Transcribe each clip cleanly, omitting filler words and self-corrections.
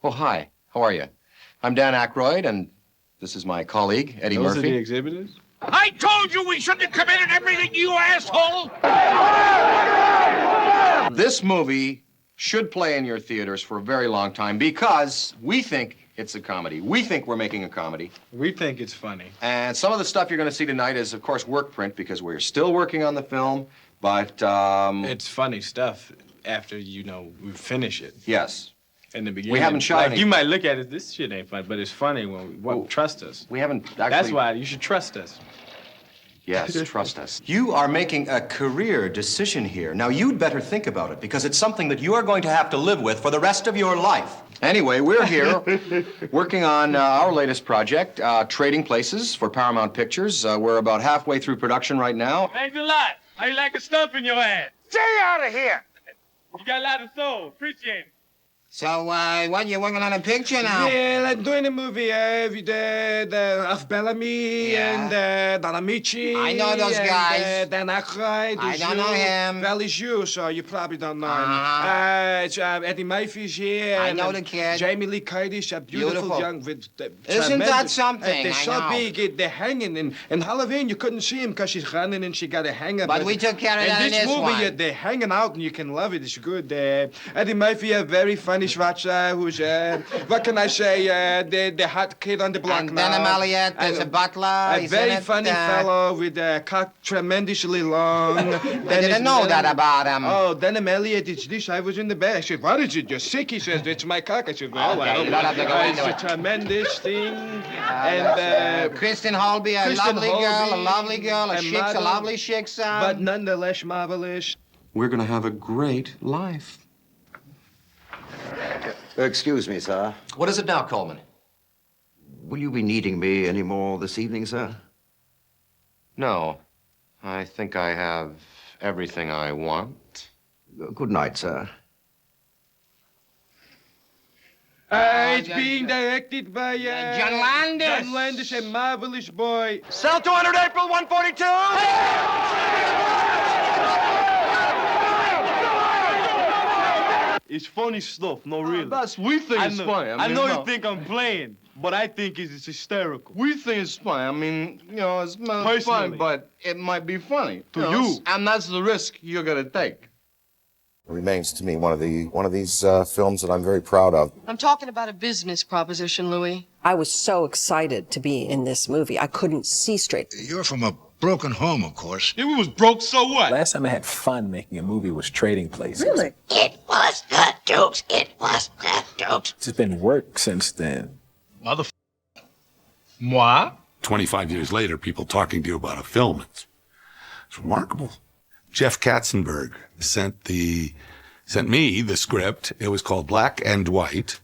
Oh, hi. How are you? I'm Dan Aykroyd, and this is my colleague, Eddie Those Murphy. are the exhibitors? I told you we shouldn't have committed everything, you asshole! This movie should play in your theaters for a very long time because we think it's a comedy. We think we're making a comedy. We think it's funny. And some of the stuff you're going to see tonight is, of course, work print because we're still working on the film, but... It's funny stuff after, we finish it. Yes. In the beginning. We haven't shot any... You might look at it, this shit ain't fun, but it's funny when we trust us. We haven't actually... That's why you should trust us. Yes, trust us. You are making a career decision here. Now, you'd better think about it, because it's something that you are going to have to live with for the rest of your life. Anyway, we're here working on our latest project, Trading Places for Paramount Pictures. We're about halfway through production right now. Thanks a lot. How you like a stump in your ass? Stay out of here! You got a lot of soul. Appreciate it. So, what, you working on a picture now? Yeah, I'm doing a movie of Bellamy and Don Amici. I know those guys. Dan Aykroyd. I don't know him. Well, he's you, so you probably don't know him. It's, Eddie Murphy's here. I know the kid. Jamie Lee Curtis, a beautiful young... With, Isn't that something? They're so know. big, they're hanging. In Halloween, you couldn't see him because she's running and she got a hanger. But we took care of that in this movie, one. They're hanging out and you can love it. It's good. Eddie Murphy, a very funny Schwarzer, who's, what can I say, the hot kid on the block and now. Denham Elliott is a butler. A very funny fellow with a cock tremendously long. I didn't know that about him. Oh, Denham Elliott, it's this. I was in the bed. I said, what is it? You're sick? He says, it's my cock. I said, well, Okay, you don't have to go into it's it. a tremendous thing. And Kristen Holby, a lovely girl. A chick's model, a lovely chick, son. but nonetheless marvelous. We're going to have a great life. Excuse me, sir. What is it now, Coleman? Will you be needing me any more this evening, sir? No. I think I have everything I want. Good night, sir. It's being directed by John Landis. John Landis, a marvelous boy. Sell 200 April 142! It's funny stuff, no really. We think it's funny. I know you think I'm playing, but I think it's hysterical. We think it's funny. I mean, it's not Personally. funny, but it might be funny. To you. And that's the risk you're going to take. Remains to me one of these films that I'm very proud of. I'm talking about a business proposition, Louis. I was so excited to be in this movie. I couldn't see straight. You're from a broken home, of course. Yeah, we was broke, so what? Last time I had fun making a movie was Trading Places. Really? It was not jokes. It was not jokes. It's been work since then. Moi? 25 years later, people talking to you about a film. It's remarkable. Jeff Katzenberg sent me the script. It was called Black and White,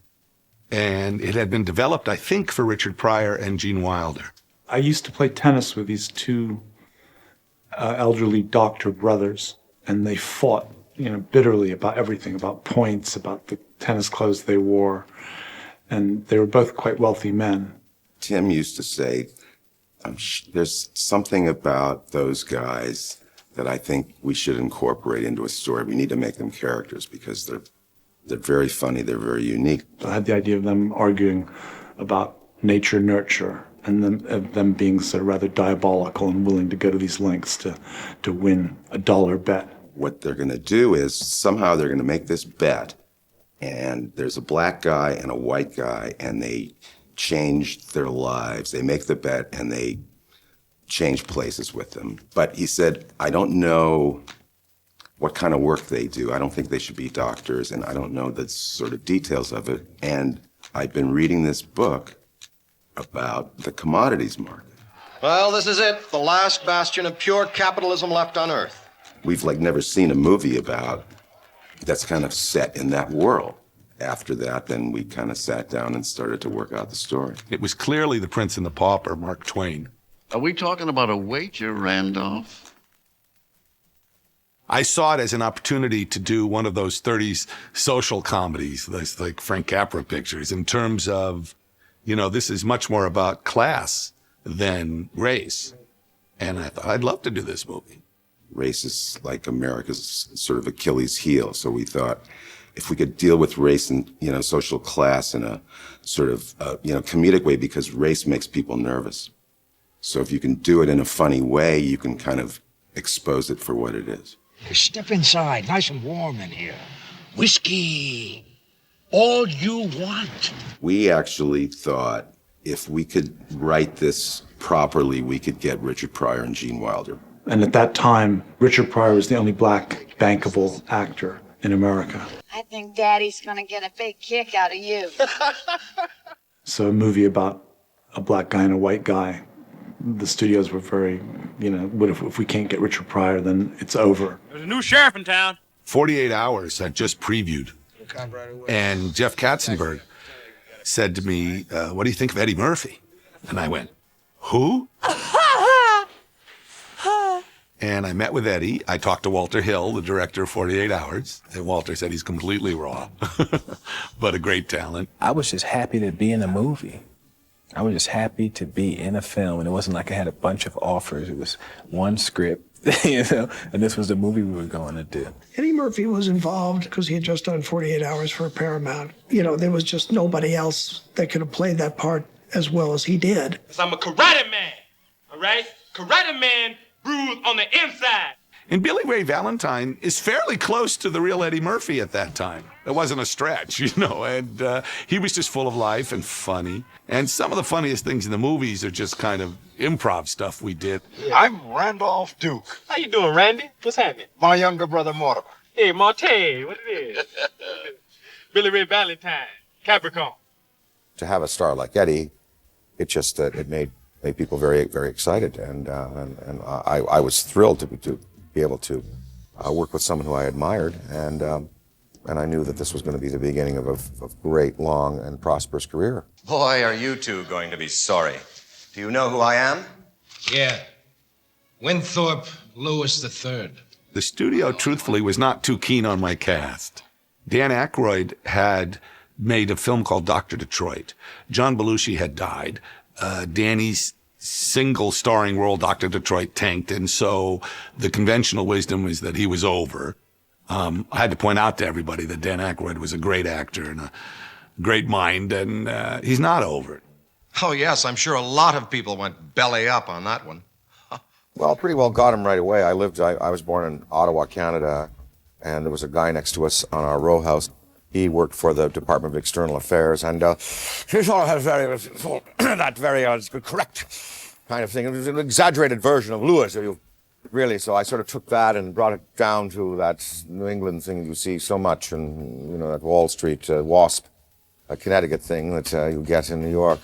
and it had been developed, I think, for Richard Pryor and Gene Wilder. I used to play tennis with these two elderly doctor brothers, and they fought, bitterly about everything, about points, about the tennis clothes they wore, and they were both quite wealthy men. Tim used to say, there's something about those guys that I think we should incorporate into a story. We need to make them characters because they're very funny, they're very unique. I had the idea of them arguing about nature, nurture, and them being sort of rather diabolical and willing to go to these lengths to win a dollar bet. What they're going to do is somehow they're going to make this bet, and there's a black guy and a white guy, and they change their lives. They make the bet, and they change places with them. But he said, I don't know what kind of work they do. I don't think they should be doctors, and I don't know the sort of details of it. And I've been reading this book about the commodities market. Well, this is it. The last bastion of pure capitalism left on Earth. We've never seen a movie about that's kind of set in that world. After that, then we kind of sat down and started to work out the story. It was clearly The Prince and the Pauper, Mark Twain. Are we talking about a wager, Randolph? I saw it as an opportunity to do one of those 30s social comedies, those like Frank Capra pictures, in terms of, this is much more about class than race. And I thought, I'd love to do this movie. Race is like America's sort of Achilles heel, so we thought if we could deal with race and, social class in a sort of, comedic way, because race makes people nervous. So if you can do it in a funny way, you can kind of expose it for what it is. Step inside, nice and warm in here. Whiskey, all you want. We actually thought if we could write this properly, we could get Richard Pryor and Gene Wilder. And at that time, Richard Pryor was the only black bankable actor in America. I think Daddy's gonna get a big kick out of you. So a movie about a black guy and a white guy, the studios were very, what if we can't get Richard Pryor, then it's over. There's a new sheriff in town. 48 Hours had just previewed. And Jeff Katzenberg said to me, what do you think of Eddie Murphy? And I went, who? And I met with Eddie. I talked to Walter Hill, the director of 48 Hours. And Walter said he's completely raw, but a great talent. I was just happy to be in a movie. I was just happy to be in a film. And it wasn't like I had a bunch of offers. It was one script, and this was the movie we were going to do. Eddie Murphy was involved because he had just done 48 Hours for Paramount. There was just nobody else that could have played that part as well as he did. Because I'm a karate man, all right? Karate man bruised on the inside. And Billy Ray Valentine is fairly close to the real Eddie Murphy at that time. It wasn't a stretch, and he was just full of life and funny. And some of the funniest things in the movies are just kind of improv stuff we did. I'm Randolph Duke. How you doing, Randy? What's happening? My younger brother, Mortimer. Hey, Monte, what it is? Billy Ray Valentine, Capricorn. To have a star like Eddie, it just it made people very, very excited, and I was thrilled to be able to work with someone who I admired, and I knew that this was going to be the beginning of a great, long, and prosperous career. Boy, are you two going to be sorry. Do you know who I am? Yeah. Winthrop Lewis III. The studio, truthfully, was not too keen on my cast. Dan Aykroyd had made a film called Dr. Detroit. John Belushi had died. Danny's single starring role, Dr. Detroit, tanked, and so the conventional wisdom was that he was over. I had to point out to everybody that Dan Aykroyd was a great actor and a great mind, and he's not over it. Oh, yes, I'm sure a lot of people went belly up on that one. Well, pretty well got him right away. I was born in Ottawa, Canada, and there was a guy next to us on our row house. He worked for the Department of External Affairs, and he sort of had that very correct kind of thing. It was an exaggerated version of Lewis, really. So I sort of took that and brought it down to that New England thing you see so much, and that Wall Street WASP, Connecticut thing that you get in New York,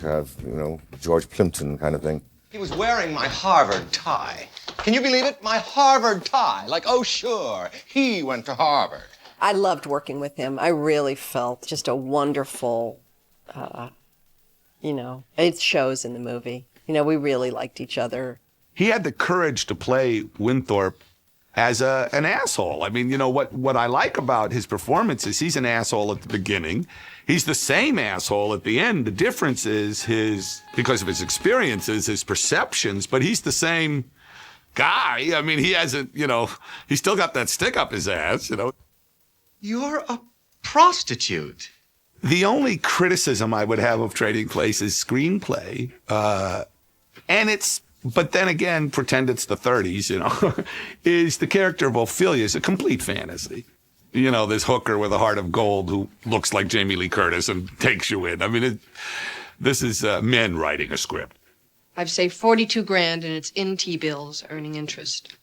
George Plimpton kind of thing. He was wearing my Harvard tie. Can you believe it? My Harvard tie. Like, oh, sure, he went to Harvard. I loved working with him. I really felt just a wonderful, it shows in the movie. We really liked each other. He had the courage to play Winthrop as an asshole. I mean, what I like about his performance is he's an asshole at the beginning. He's the same asshole at the end. The difference is because of his experiences, his perceptions, but he's the same guy. I mean, he hasn't, he's still got that stick up his ass, You're a prostitute. The only criticism I would have of Trading Places' screenplay, but then again, pretend it's the 30s, is the character of Ophelia is a complete fantasy. This hooker with a heart of gold who looks like Jamie Lee Curtis and takes you in. I mean, this is men writing a script. I've saved $42,000 and it's in T-bills earning interest.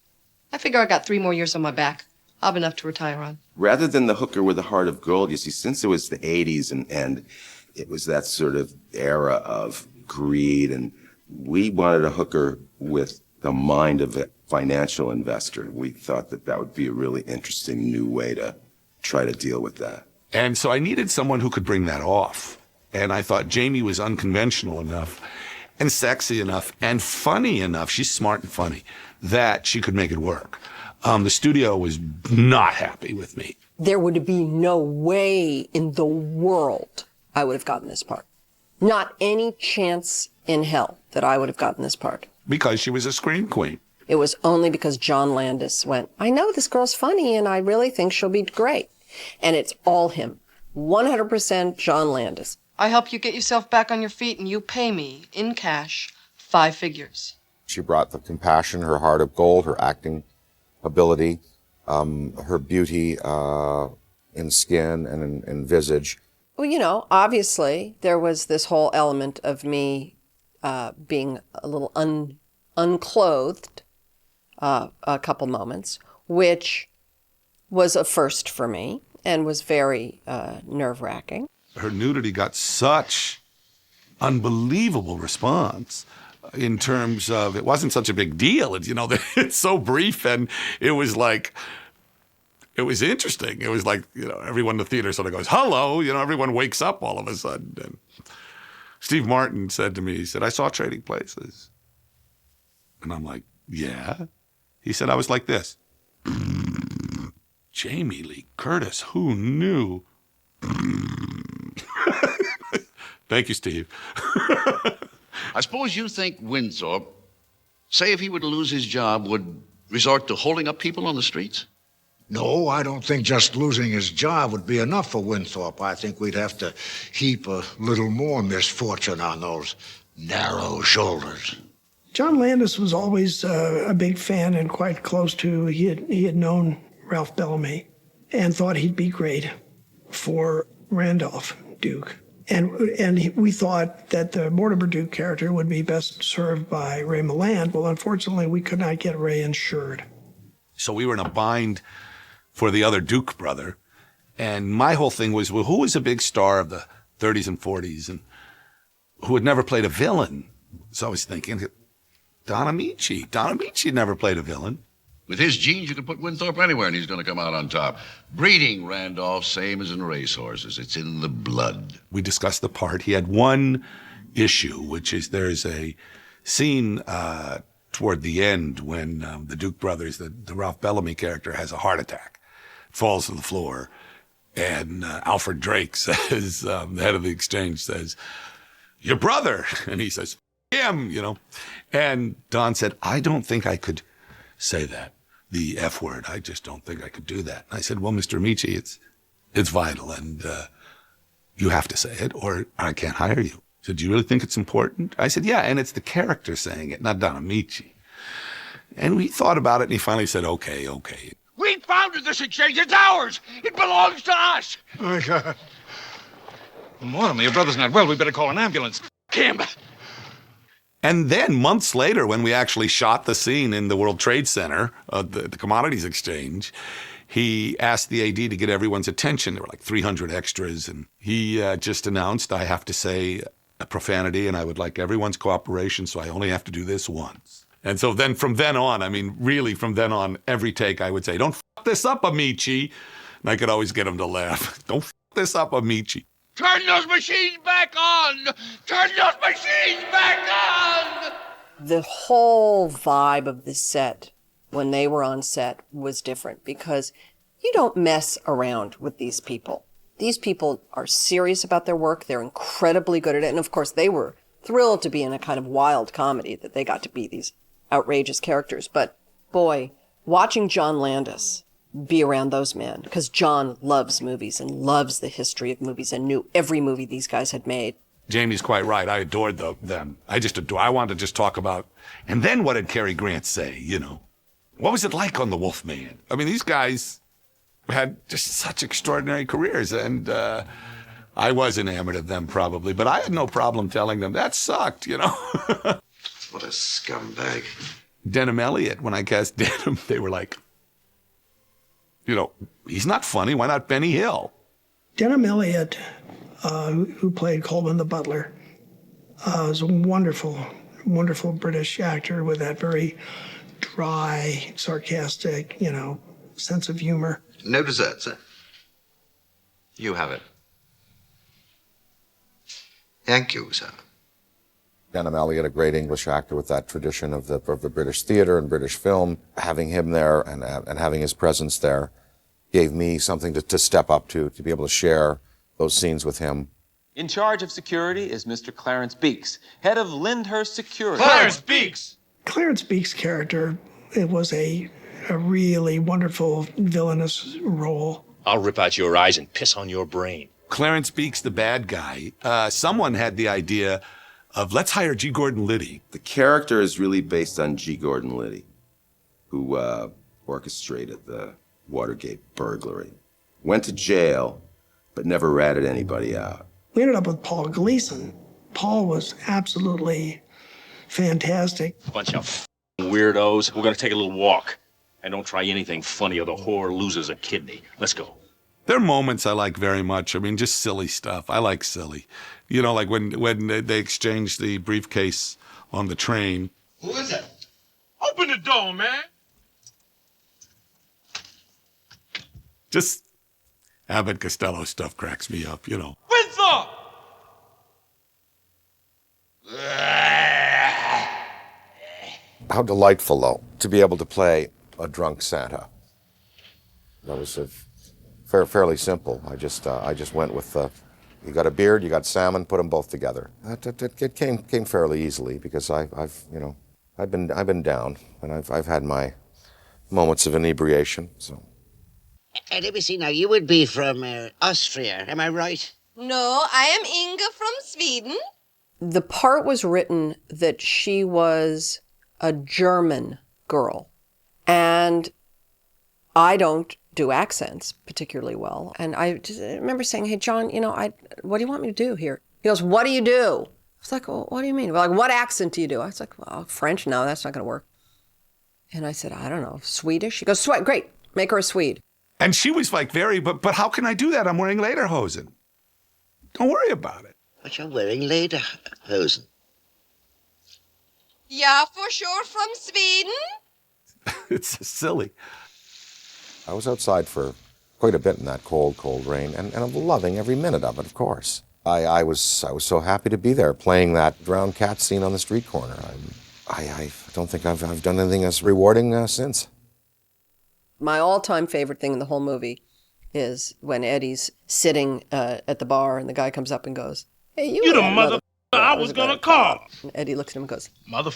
I figure I got 3 more years on my back. I'll have enough to retire on. Rather than the hooker with a heart of gold, you see, since it was the 80s and it was that sort of era of greed, and we wanted a hooker with the mind of a financial investor. We thought that would be a really interesting new way to try to deal with that. And so I needed someone who could bring that off. And I thought Jamie was unconventional enough and sexy enough and funny enough, she's smart and funny, that she could make it work. The studio was not happy with me. There would be no way in the world I would have gotten this part. Not any chance in hell that I would have gotten this part. Because she was a scream queen. It was only because John Landis went, I know this girl's funny and I really think she'll be great. And it's all him. 100% John Landis. I help you get yourself back on your feet and you pay me, in cash, 5 figures. She brought the compassion, her heart of gold, her acting ability, her beauty in skin and in visage. Well, you know, obviously there was this whole element of me being a little unclothed a couple moments, which was a first for me and was very nerve-wracking. Her nudity got such unbelievable response in terms of, it wasn't such a big deal. It's, you know, it's so brief, and it was like, it was interesting. It was like, you know, everyone in the theater sort of goes, hello, you know, everyone wakes up all of a sudden. And Steve Martin said to me, he said, I saw Trading Places. And I'm like, yeah? He said, I was like this. Jamie Lee Curtis, who knew? Thank you, Steve. I suppose you think Winthrop, say if he were to lose his job, would resort to holding up people on the streets? No, I don't think just losing his job would be enough for Winthrop. I think we'd have to heap a little more misfortune on those narrow shoulders. John Landis was always a big fan and quite close to, he had known Ralph Bellamy and thought he'd be great for Randolph Duke. And we thought that the Mortimer Duke character would be best served by Ray Milland. Well, unfortunately, we could not get Ray insured. So we were in a bind for the other Duke brother. And my whole thing was, well, who was a big star of the 30s and 40s and who had never played a villain? So I was thinking, Don Amici. Don Amici never played a villain. With his genes, you can put Winthrop anywhere and he's going to come out on top. Breeding, Randolph, same as in racehorses. It's in the blood. We discussed the part. He had one issue, which is there's a scene toward the end when the Duke brothers, the Ralph Bellamy character, has a heart attack, falls to the floor, and Alfred Drake says, the head of the exchange says, your brother. And he says, him, you know. And Don said, I don't think I could say that. The F word. I just don't think I could do that. And I said, well, Mr. Amici, it's vital, and you have to say it, or I can't hire you. He said, do you really think it's important? I said, yeah, and it's the character saying it, not Don Amici. And we thought about it, and he finally said, okay. We founded this exchange. It's ours. It belongs to us. Oh, God. Mortimer, your brother's not well. We better call an ambulance. Kim. And then months later, when we actually shot the scene in the World Trade Center, the commodities exchange, he asked the AD to get everyone's attention. There were like 300 extras, and he just announced, I have to say a profanity, and I would like everyone's cooperation, so I only have to do this once. And so then from then on, I mean, really from then on, every take I would say, don't f*** this up, Amici. And I could always get him to laugh. Don't f*** this up, Amici. Turn those machines back on! Turn those machines back on! The whole vibe of the set, when they were on set, was different because you don't mess around with these people. These people are serious about their work. They're incredibly good at it. And of course, they were thrilled to be in a kind of wild comedy that they got to be these outrageous characters. But boy, watching John Landis be around those men, because John loves movies and loves the history of movies and knew every movie these guys had made. Jamie's quite right. I adored them. I wanted to just talk about, and then what did Cary Grant say, you know? What was it like on The Wolfman? I mean, these guys had just such extraordinary careers, and I was enamored of them probably, but I had no problem telling them, that sucked, you know? What a scumbag. Denham Elliott, when I cast Denham, they were like, you know, he's not funny. Why not Benny Hill? Denham Elliott, who played Coleman the butler, was a wonderful, wonderful British actor with that very dry, sarcastic, you know, sense of humor. No dessert, sir. You have it. Thank you, sir. Denham Elliott, a great English actor with that tradition of the British theater and British film, having him there and having his presence there gave me something to step up to be able to share those scenes with him. In charge of security is Mr. Clarence Beeks, head of Lyndhurst Security. Clarence Beeks! Clarence Beeks' character, it was a really wonderful villainous role. I'll rip out your eyes and piss on your brain. Clarence Beek's the bad guy. Someone had the idea of let's hire G. Gordon Liddy. The character is really based on G. Gordon Liddy, who orchestrated the Watergate burglary. Went to jail, but never ratted anybody out. We ended up with Paul Gleason. Paul was absolutely fantastic. Bunch of weirdos. We're gonna take a little walk. And don't try anything funny or the whore loses a kidney. Let's go. There are moments I like very much. I mean, just silly stuff. I like silly. You know, like when they exchanged the briefcase on the train. Who is it? Open the door, man. Just Abbott Costello stuff cracks me up, you know. Windsor! How delightful, though, to be able to play a drunk Santa. That was fairly simple. I just went with you got a beard, you got salmon, put them both together. It came fairly easily because I've been down and I've had my moments of inebriation. So. Let me see now. You would be from Austria, am I right? No, I am Inga from Sweden. The part was written that she was a German girl. And I don't do accents particularly well. And I just remember saying, hey, John, what do you want me to do here? He goes, what do you do? I was like, well, what do you mean? Well, like, what accent do you do? I was like, well, French? No, that's not going to work. And I said, I don't know, Swedish? He goes, great, make her a Swede. And she was like, but how can I do that? I'm wearing lederhosen. Don't worry about it. But you're wearing lederhosen. Yeah, for sure, from Sweden. It's silly. I was outside for quite a bit in that cold rain, and I'm loving every minute of it, of course. I was so happy to be there playing that drowned cat scene on the street corner. I don't think I've done anything as rewarding since. My all-time favorite thing in the whole movie is when Eddie's sitting at the bar and the guy comes up and goes, hey, you the mother I was gonna call. And Eddie looks at him and goes, Mother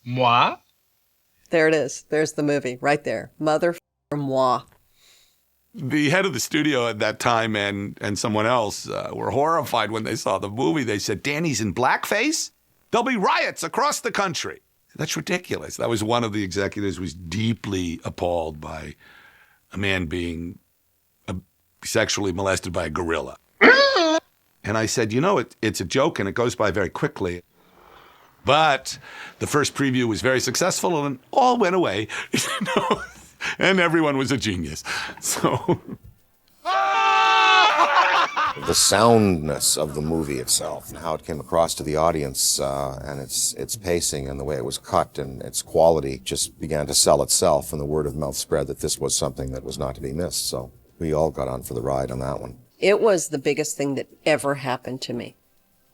moi? There it is. There's the movie right there. Mother moi. The head of the studio at that time and someone else were horrified when they saw the movie. They said, Danny's in blackface? There'll be riots across the country. That's ridiculous. That was one of the executives who was deeply appalled by a man being sexually molested by a gorilla. And I said, it's a joke and it goes by very quickly. But the first preview was very successful and all went away. And everyone was a genius. So the soundness of the movie itself and how it came across to the audience and its pacing and the way it was cut and its quality just began to sell itself, and the word of mouth spread that this was something that was not to be missed. So we all got on for the ride on that one. It was the biggest thing that ever happened to me.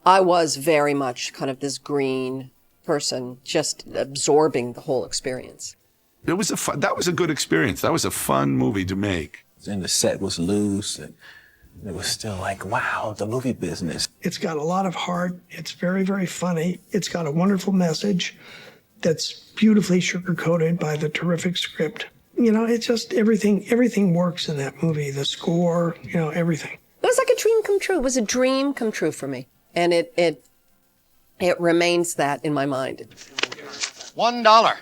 I was very much kind of this green person, just absorbing the whole experience. That was a good experience. That was a fun movie to make. And the set was loose, and it was still like, wow, the movie business. It's got a lot of heart. It's very, very funny. It's got a wonderful message that's beautifully sugar-coated by the terrific script. It's just everything works in that movie. The score, everything. It was like a dream come true. It was a dream come true for me. And it remains that in my mind. $1.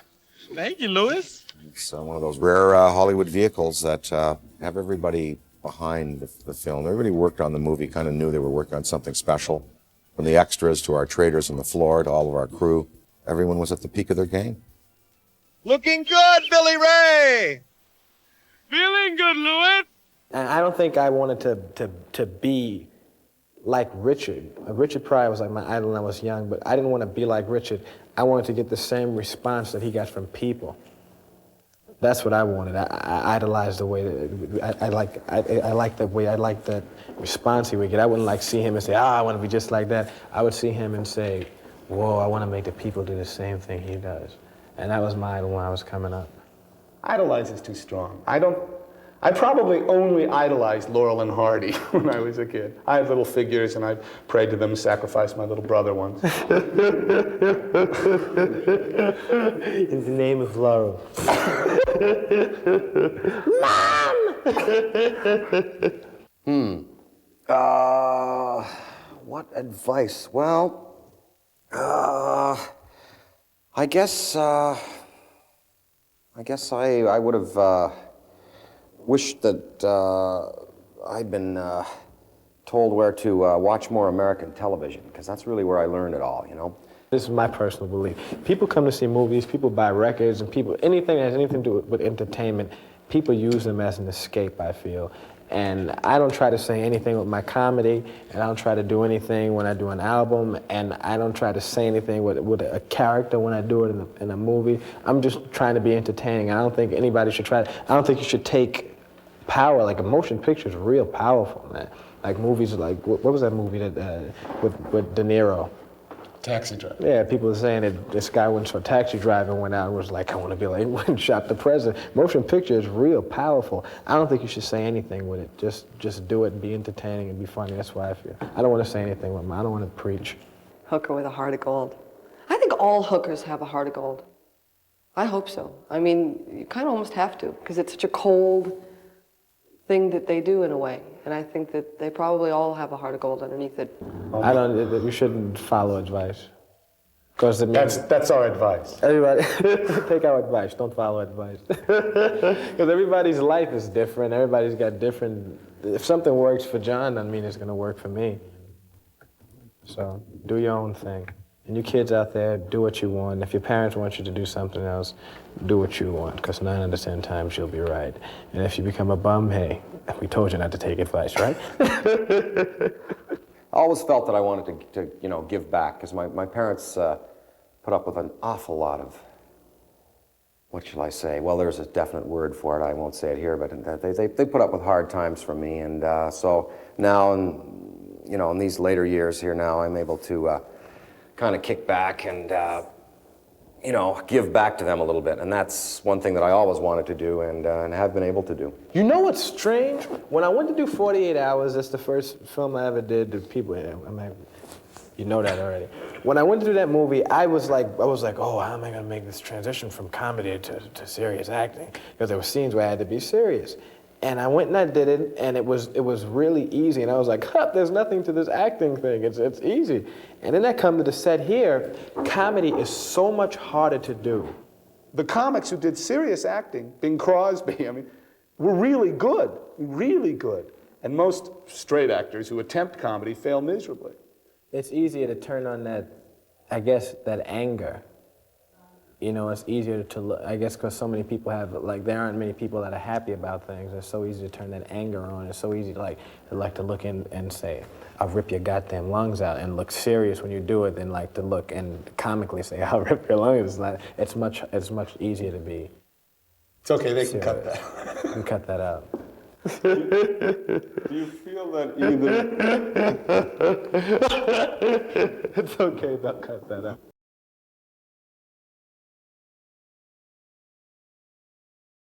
Thank you, Louis. It's one of those rare Hollywood vehicles that have everybody behind the film. Everybody who worked on the movie kind of knew they were working on something special. From the extras to our traders on the floor to all of our crew, everyone was at the peak of their game. Looking good, Billy Ray! Feeling good, Louis? And I don't think I wanted to be like Richard. Richard Pryor was like my idol when I was young, but I didn't want to be like Richard. I wanted to get the same response that he got from people. That's what I wanted. I idolized the way that I like that response he would get. I wouldn't like see him and say, I want to be just like that. I would see him and say, whoa, I want to make the people do the same thing he does. And that was my idol when I was coming up. Idolize is too strong. I probably only idolized Laurel and Hardy when I was a kid. I had little figures and I prayed to them, sacrificed my little brother once. In the name of Laurel. Mom! What advice? Well, I guess I would have wished that I'd been told where to watch more American television, because that's really where I learned it all, you know? This is my personal belief. People come to see movies, people buy records, and anything that has anything to do with entertainment, people use them as an escape, I feel. And I don't try to say anything with my comedy, and I don't try to do anything when I do an album, and I don't try to say anything with a character when I do it in a movie. I'm just trying to be entertaining. I don't think anybody should try to, I don't think you should take power, like a motion picture is real powerful, man. Like movies like, what was that movie that with De Niro? Taxi Driver. Yeah, people are saying that this guy went to a taxi driver and went out and was like, I want to be like, went and shot the president. Motion picture is real powerful. I don't think you should say anything with it. Just do it and be entertaining and be funny. That's why I feel. I don't want to say anything with I don't want to preach. Hooker with a heart of gold. I think all hookers have a heart of gold. I hope so. I mean, you kind of almost have to, because it's such a cold thing that they do in a way. And I think that they probably all have a heart of gold underneath it. You shouldn't follow advice. Because that's our advice. Everybody, take our advice, don't follow advice. Because everybody's life is different, everybody's got different, if something works for John, doesn't mean it's gonna work for me. So, do your own thing. And you kids out there, do what you want. If your parents want you to do something else, do what you want, because 9 out of 10 times you'll be right. And if you become a bum, hey, we told you not to take advice, right? I always felt that I wanted to give back, because my parents put up with an awful lot of, what shall I say? Well, there's a definite word for it. I won't say it here, but they put up with hard times for me, and so now, in these later years here now, I'm able to kind of kick back and give back to them a little bit, and that's one thing that I always wanted to do and have been able to do. You know what's strange? When I went to do 48 Hours, that's the first film I ever did. You know that already. When I went to do that movie, I was like, oh, how am I gonna make this transition from comedy to serious acting? Because there were scenes where I had to be serious. And I went and I did it, and it was really easy. And I was like, there's nothing to this acting thing. It's easy. And then I come to the set here. Comedy is so much harder to do. The comics who did serious acting, Bing Crosby, were really good, really good. And most straight actors who attempt comedy fail miserably. It's easier to turn on that anger. It's easier to look, I guess, because so many people there aren't many people that are happy about things. It's so easy to turn that anger on. It's so easy to look in and say, I'll rip your goddamn lungs out, and look serious when you do it than to look and comically say, I'll rip your lungs. It's much easier to be. It's okay, they serious. can cut that. You can cut that out. Do you feel that either? It's okay, they'll cut that out.